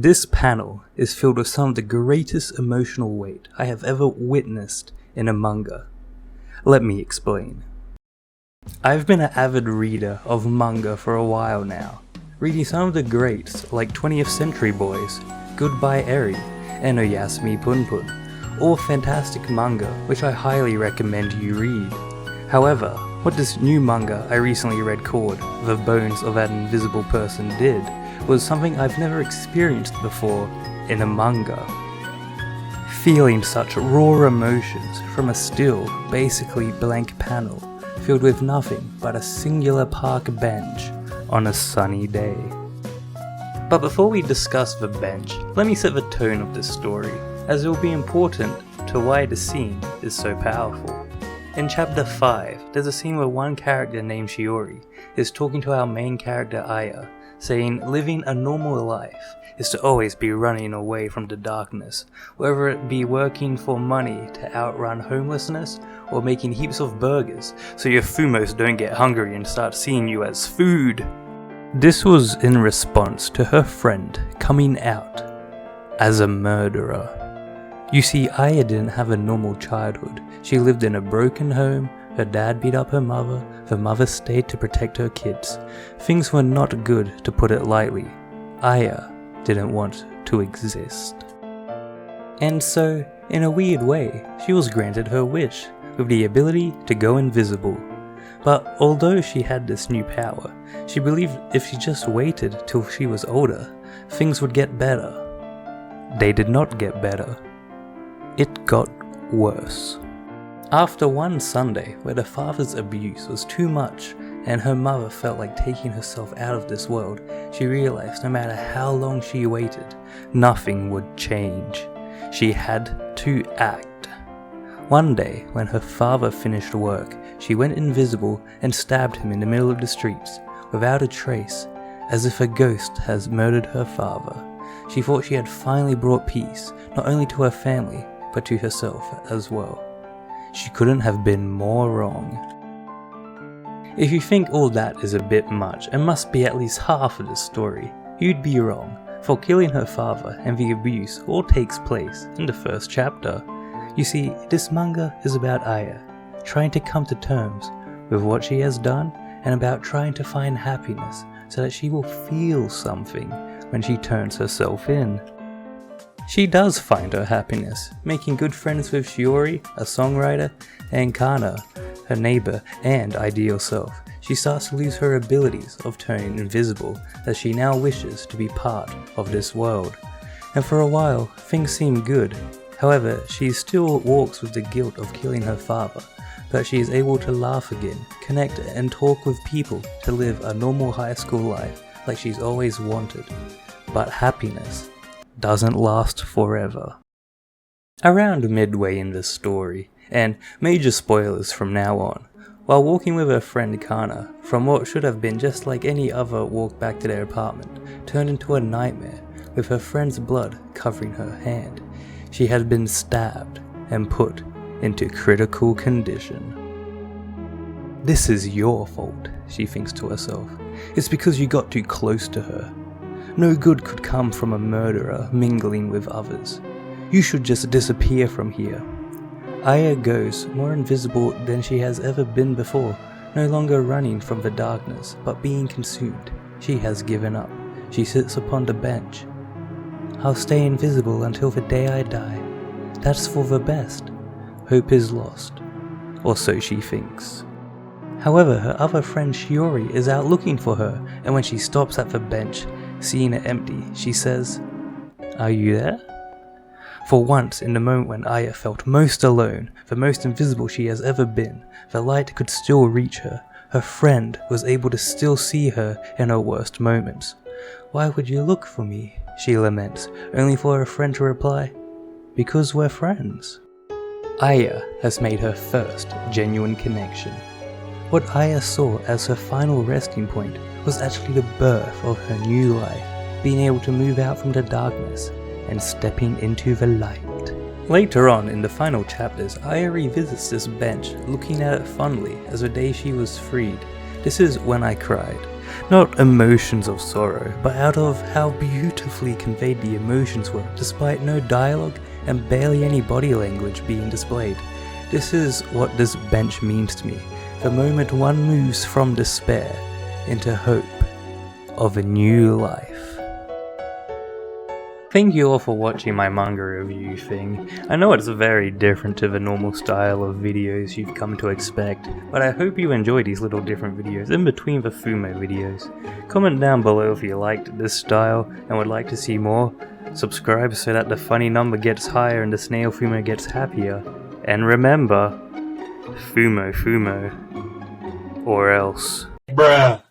This panel is filled with some of the greatest emotional weight I have ever witnessed in a manga. Let me explain. I've been an avid reader of manga for a while now, reading some of the greats like 20th Century Boys, Goodbye Eri, and Oyasumi Punpun, all fantastic manga which I highly recommend you read. However, what this new manga I recently read called The Bones of an Invisible Person did was something I've never experienced before in a manga. Feeling such raw emotions from a still, basically blank panel filled with nothing but a singular park bench on a sunny day. But before we discuss the bench, let me set the tone of this story, as it will be important to why the scene is so powerful. In chapter 5, there's a scene where one character named Shiori is talking to our main character Aya, saying living a normal life is to always be running away from the darkness, whether it be working for money to outrun homelessness or making heaps of burgers so your Fumos don't get hungry and start seeing you as food. This was in response to her friend coming out as a murderer. You see, Aya didn't have a normal childhood. She lived in a broken home, her dad beat up her mother, the mother stayed to protect her kids. Things were not good, to put it lightly. Aya didn't want to exist. And so, in a weird way, she was granted her wish, with the ability to go invisible. But although she had this new power, she believed if she just waited till she was older, things would get better. They did not get better. It got worse. After one Sunday where the father's abuse was too much and her mother felt like taking herself out of this world, she realized no matter how long she waited, nothing would change. She had to act. One day, when her father finished work, she went invisible and stabbed him in the middle of the streets, without a trace, as if a ghost has murdered her father. She thought she had finally brought peace, not only to her family, but to herself as well. She couldn't have been more wrong. If you think all that is a bit much and must be at least half of the story, you'd be wrong, for killing her father and the abuse all takes place in the first chapter. You see, this manga is about Aya, trying to come to terms with what she has done and about trying to find happiness so that she will feel something when she turns herself in. She does find her happiness, making good friends with Shiori, a songwriter, and Kana, her neighbor and ideal self. She starts to lose her abilities of turning invisible, as she now wishes to be part of this world. And for a while, things seem good. However, she still walks with the guilt of killing her father, but she is able to laugh again, connect and talk with people to live a normal high school life like she's always wanted. But happiness doesn't last forever. Around midway in this story, and major spoilers from now on, while walking with her friend Kana, from what should have been just like any other walk back to their apartment, turned into a nightmare with her friend's blood covering her hand. She had been stabbed and put into critical condition. This is your fault, she thinks to herself. It's because you got too close to her. No good could come from a murderer mingling with others. You should just disappear from here. Aya goes more invisible than she has ever been before, no longer running from the darkness, but being consumed. She has given up. She sits upon the bench. I'll stay invisible until the day I die. That's for the best. Hope is lost. Or so she thinks. However, her other friend Shiori is out looking for her, and when she stops at the bench, seeing it empty, she says, "Are you there?" For once, in the moment when Aya felt most alone, the most invisible she has ever been, the light could still reach her. Her friend was able to still see her in her worst moments. "Why would you look for me?" she laments, only for her friend to reply, "Because we're friends." Aya has made her first genuine connection. What Aya saw as her final resting point was actually the birth of her new life, being able to move out from the darkness and stepping into the light. Later on in the final chapters, Aya revisits this bench, looking at it fondly as the day she was freed. This is when I cried. Not emotions of sorrow, but out of how beautiful beautifully conveyed the emotions were, despite no dialogue and barely any body language being displayed. This is what this bench means to me. The moment one moves from despair into hope of a new life. Thank you all for watching my manga review thing. I know it's very different to the normal style of videos you've come to expect, but I hope you enjoy these little different videos in between the Fumo videos. Comment down below if you liked this style and would like to see more. Subscribe so that the funny number gets higher and the snail Fumo gets happier. And remember, Fumo, or else. Bruh.